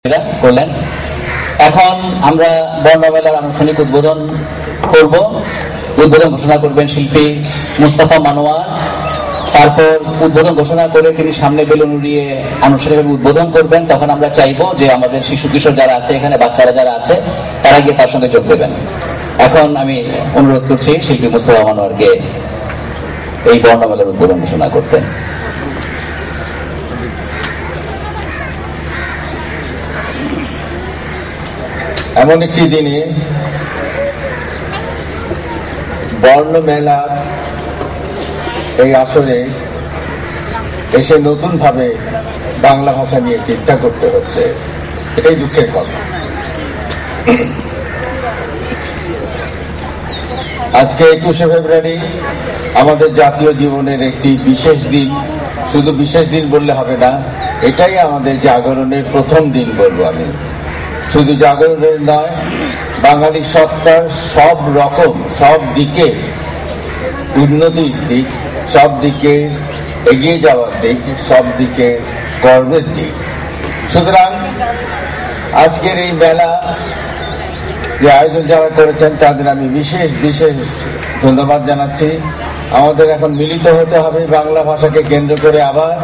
করলেন। এখন আমরা বর্ণমেলার আনুষ্ঠানিক উদ্বোধন করব। উদ্বোধন ঘোষণা করবেন শিল্পী মুস্তাফা মানোয়ার। তারপর উদ্বোধন ঘোষণা করে তিনি সামনে বেলুন উড়িয়ে আনুষ্ঠানিকভাবে উদ্বোধন করবেন। তখন আমরা চাইবো যে আমাদের শিশু কিশোর যারা আছে এখানে, বাচ্চারা যারা আছে, তারা গিয়ে তার সঙ্গে যোগ দেবেন। এখন আমি অনুরোধ করছি শিল্পী মুস্তাফা মানোয়ারকে এই বর্ণমেলার উদ্বোধন ঘোষণা করতে। এমন একটি দিনে বর্ণমেলা এই আসরে এসে নতুন ভাবে বাংলা ভাষা নিয়ে চিন্তা করতে হচ্ছে, এটাই দুঃখের কথা। আজকে 21শে ফেব্রুয়ারি আমাদের জাতীয় জীবনের একটি বিশেষ দিন। শুধু বিশেষ দিন বললে হবে না, এটাই আমাদের জাগরণের প্রথম দিন বলবো আমি। শুধু জাগরণের নয়, বাঙালি সত্তার সব রকম, সব দিকে উন্নতির দিক, সব দিকে এগিয়ে যাওয়ার দিক, সব দিকে গর্বের দিক। সুতরাং আজকের এই মেলা যে আয়োজন যারা করেছেন তাদের আমি বিশেষ বিশেষ ধন্যবাদ জানাচ্ছি। আমাদের এখন মিলিত হতে হবে বাংলা ভাষাকে কেন্দ্র করে আবার,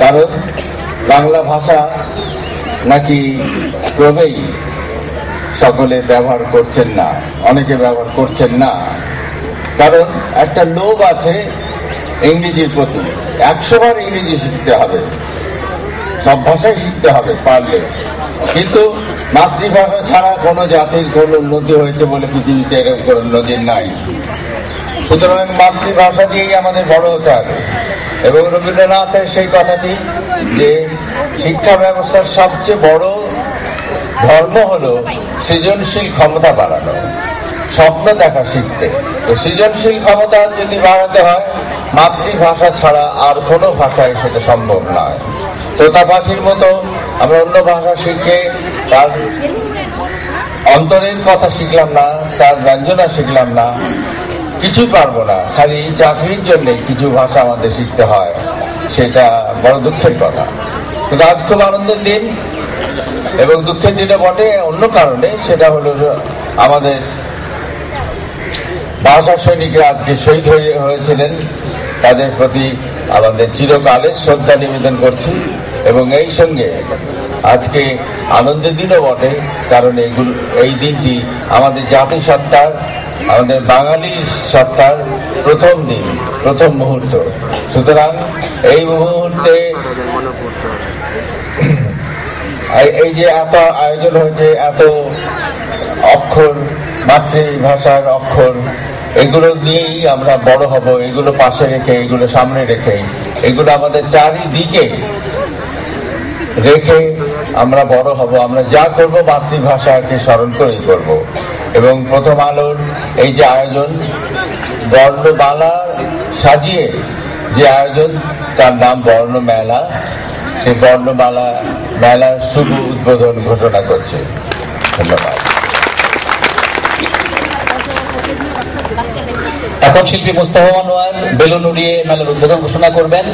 কারণ বাংলা ভাষা নাকি ক্রমেই সকলে ব্যবহার করছেন না, অনেকে ব্যবহার করছেন না। কারণ একটা লোভ আছে ইংরেজির প্রতি। 100 বার ইংরেজি শিখতে হবে, সব ভাষাই শিখতে হবে পারলে, কিন্তু মাতৃভাষা ছাড়া কোনো জাতির কোনো উন্নতি হয়েছে বলে পৃথিবীতে এরকম কোনো নজির নাই। সুতরাং মাতৃভাষা দিয়েই আমাদের বড় হতে হবে। এবং রবীন্দ্রনাথের সেই কথাটি যে শিক্ষা ব্যবস্থার সবচেয়ে বড় ধর্ম হলো সৃজনশীল ক্ষমতা বাড়ানো, স্বপ্ন দেখা শিখতে। তো সৃজনশীল ক্ষমতা যদি বাড়াতে হয়, মাতৃভাষা ছাড়া আর কোনো ভাষায় সেটা সম্ভব নয়। তোতা পাখির মতো আমরা অন্য ভাষা শিখে তার অন্তরের কথা শিখলাম না, তার ব্যঞ্জনা শিখলাম না, কিছুই পারবো না। খালি চাকরির জন্য কিছু ভাষা আমাদের শিখতে হয়, সেটা বড় দুঃখের কথা। কিন্তু আজ খুব আনন্দের দিন এবং দুঃখের দিনে বটে অন্য কারণে। সেটা হলো আমাদের ভাষা সৈনিকরা আজকে শহীদ হয়েছিলেন, তাদের প্রতি আমাদের চিরকালের শ্রদ্ধা নিবেদন করছি। এবং এই সঙ্গে আজকে আনন্দের দিনও বটে, কারণ এই দিনটি আমাদের জাতিসত্তার, আমাদের বাঙালি সত্তার প্রথম দিন, প্রথম মুহূর্ত। সুতরাং এই মুহূর্তে এই যে এত আয়োজন হয়েছে, এত অক্ষর, মাতৃভাষার অক্ষর, এগুলো নিয়েই আমরা বড় হব। এগুলো পাশে রেখে, এগুলো সামনে রেখে, এগুলো আমাদের চারিদিকে রেখে আমরা বড় হব। আমরা যা করব মাতৃভাষাকে স্মরণ করেই করব। এবং প্রথম আলোর এই যে আয়োজন, বর্ণমালা সাজিয়ে যে আয়োজন, তার নাম বর্ণমেলা, সেই বর্ণমালা মেলার শুভ উদ্বোধন ঘোষণা করছে। ধন্যবাদ। এখন শিল্পী মুস্তাফা মানোয়ার বেলুন উড়িয়ে মেলার উদ্বোধন ঘোষণা করবেন।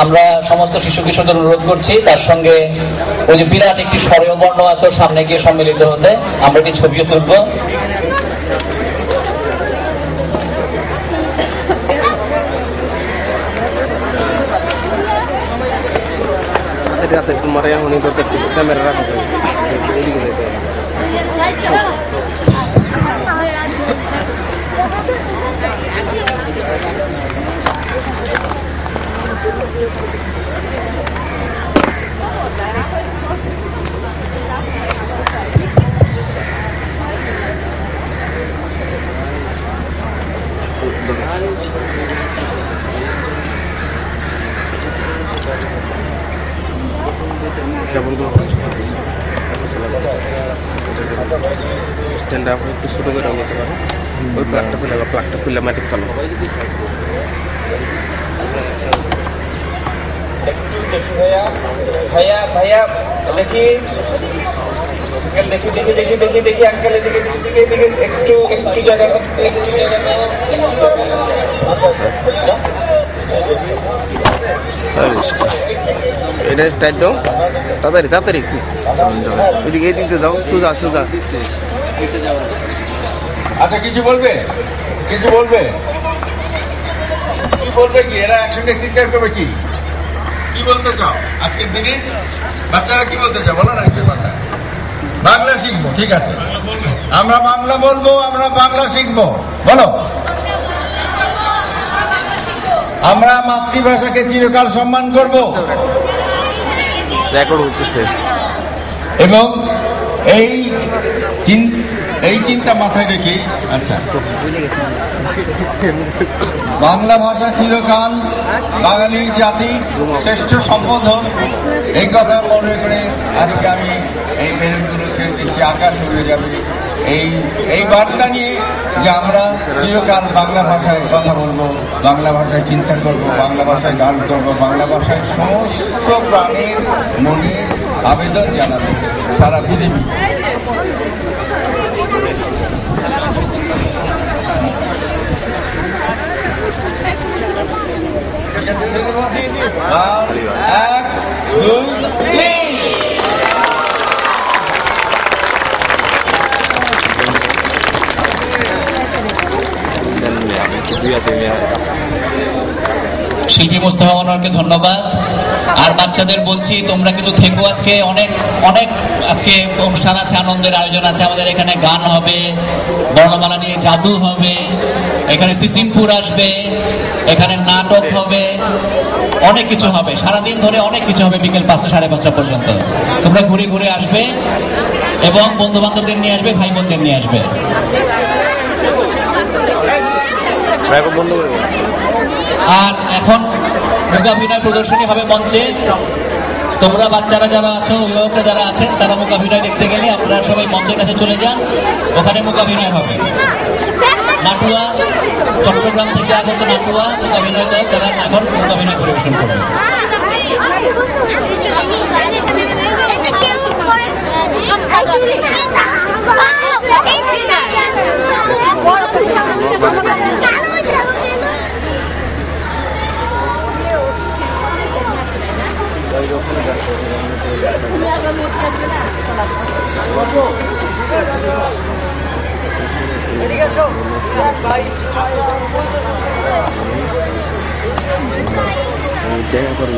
আমরা সমস্ত শিশু কিশোরদের অনুরোধ করছি তার সঙ্গে ওই যে বিরাট একটি স্বরেয় বর্ণ আছে সামনে গিয়ে সম্মিলিত হতে। আমরা একটি ছবিও তুলব। স্ট্যান্ড আপ একটু ছোট করে নিতে পারো, ওই প্লাগটা খুলে মাটি ফেলো। ভাইয়া ভাইয়া ভাইয়া দেখি, দেখি দেখি দেখি দেখি দেখি আঙ্কেলে দেখি দেখি দেখি একটু একটু জায়গা একটু জায়গা এটা স্টাইল দাও তাড়াতাড়ি তাড়াতাড়ি এদিকে এদিকে দাও সোজা সোজা। আচ্ছা কিছু বলবে কিছু বলবে কি বলবে কি এরা একসঙ্গে চিৎকার করবে কি কি বলতে চাও আজকের দিনে বাচ্চারা কি বলতে চাও বলো না একটু কথা। বাংলা শিখবো ঠিক আছে আমরা বাংলা বলবো আমরা বাংলা শিখবো বলো। আমরা মাতৃভাষাকে চিরকাল সম্মান করব রেকর্ড হচ্ছে এবং এই চিন্তা মাথায় রেখে আচ্ছা বাংলা ভাষা চিরকাল বাঙালির জাতির শ্রেষ্ঠ সম্পদ হোক এই কথা মনে করে আজকে আমি এই বেলুনগুলো ছেড়ে দিচ্ছি আকাশ উড়ে যাবে এই বার্তা নিয়ে যে আমরা চিরকাল বাংলা ভাষায় কথা বলবো বাংলা ভাষায় চিন্তা করব বাংলা ভাষায় গান করব বাংলা ভাষায় সমস্ত প্রাণের মনে আবেদন জানাবো সারা পৃথিবী। এক দুই তিন শিল্পী মোস্তফা মনোয়ারকে ধন্যবাদ। আর বাচ্চাদের বলছি তোমরা কিন্তু থেকো, আজকে অনেক অনেক আজকে অনুষ্ঠান আছে, আনন্দের আয়োজন আছে আমাদের এখানে, গান হবে, বর্ণমালা নিয়ে জাদু হবে, এখানে সিসিমপুর আসবে, এখানে নাটক হবে, অনেক কিছু হবে, সারাদিন ধরে অনেক কিছু হবে বিকেল 5টা 5:30 পর্যন্ত। তোমরা ঘুরে ঘুরে আসবে এবং বন্ধু বান্ধবদের নিয়ে আসবে, ভাই বোনদের নিয়ে আসবে। আর এখন মূকাভিনয় প্রদর্শনী হবে মঞ্চে। তোমরা বাচ্চারা যারা আছো, অভিভাবকরা যারা আছেন, তারা মূকাভিনয় দেখতে গেলে আপনারা সবাই মঞ্চের কাছে চলে যান, ওখানে মূকাভিনয় হবে। নাটুয়া, চট্টগ্রাম থেকে আগত নাটুয়া মূকাভিনয় দল, তারা এখন মূকাভিনয় পরিবেশন করবে। দেখা করে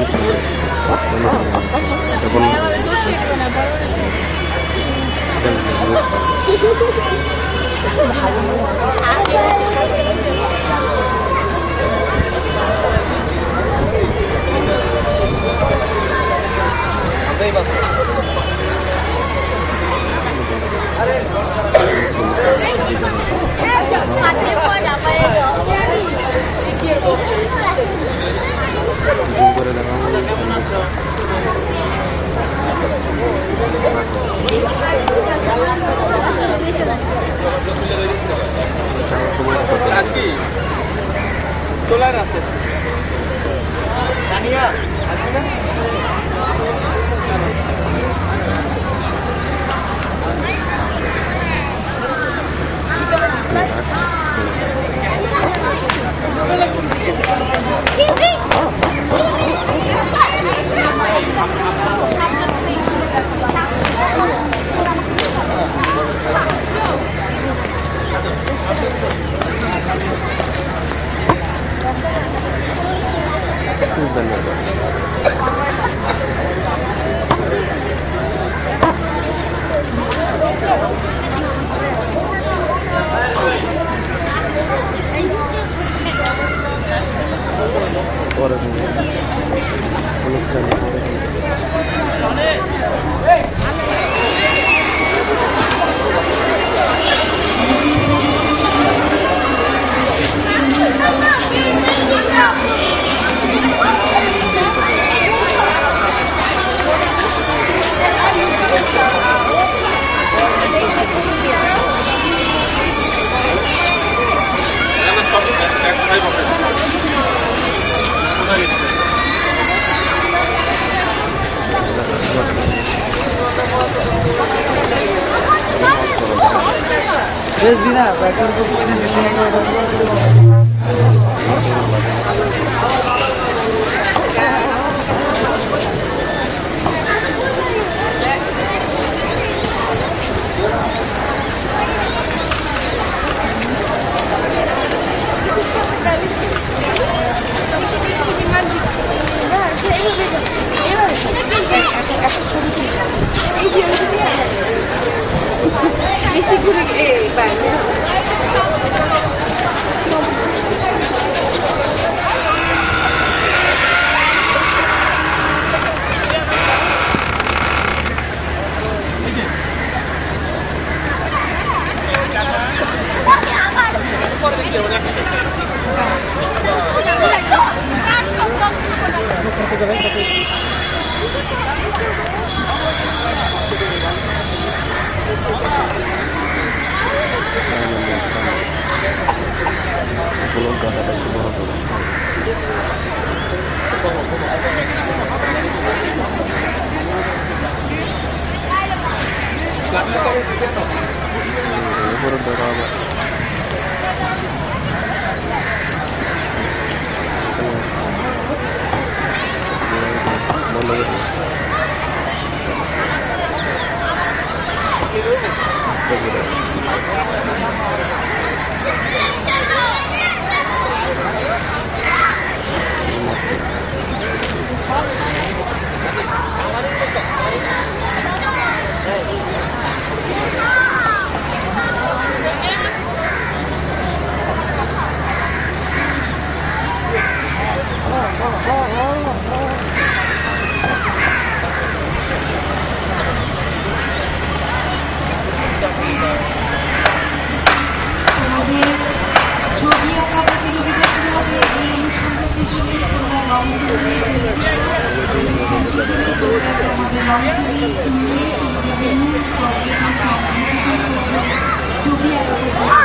তোলার আছে দিনা ব্যাটার কো কোনে সেশন করে ছবি আঁকা প্রতিযোগিতা শুরু হবে। এই অনুষ্ঠানটা শেষ হলে তোমরা রং তুলি আমাদের রং তুলি নিয়ে বিভিন্ন পর্বে ছবি আঁকা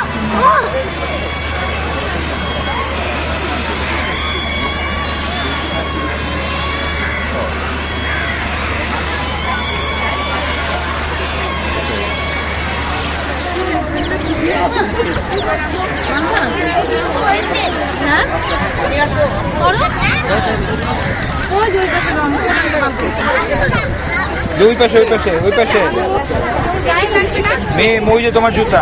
ওই পাশে মেয়ে মই যে তোমার জুতা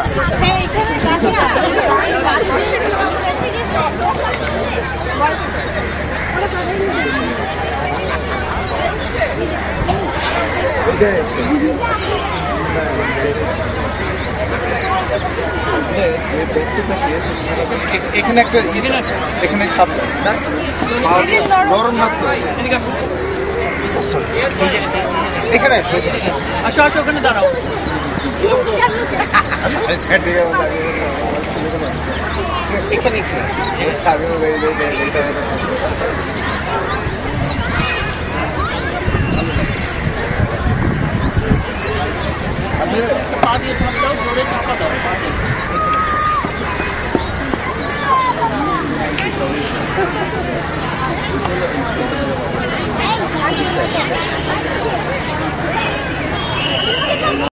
এখানে একটা এখানে ছাপ নরম মাত্র এখানে আসো আসো ওখানে দাঁড়াও এখানে পা দিয়ে ছাপ দাও জোরে চাপা দাও পা দিয়ে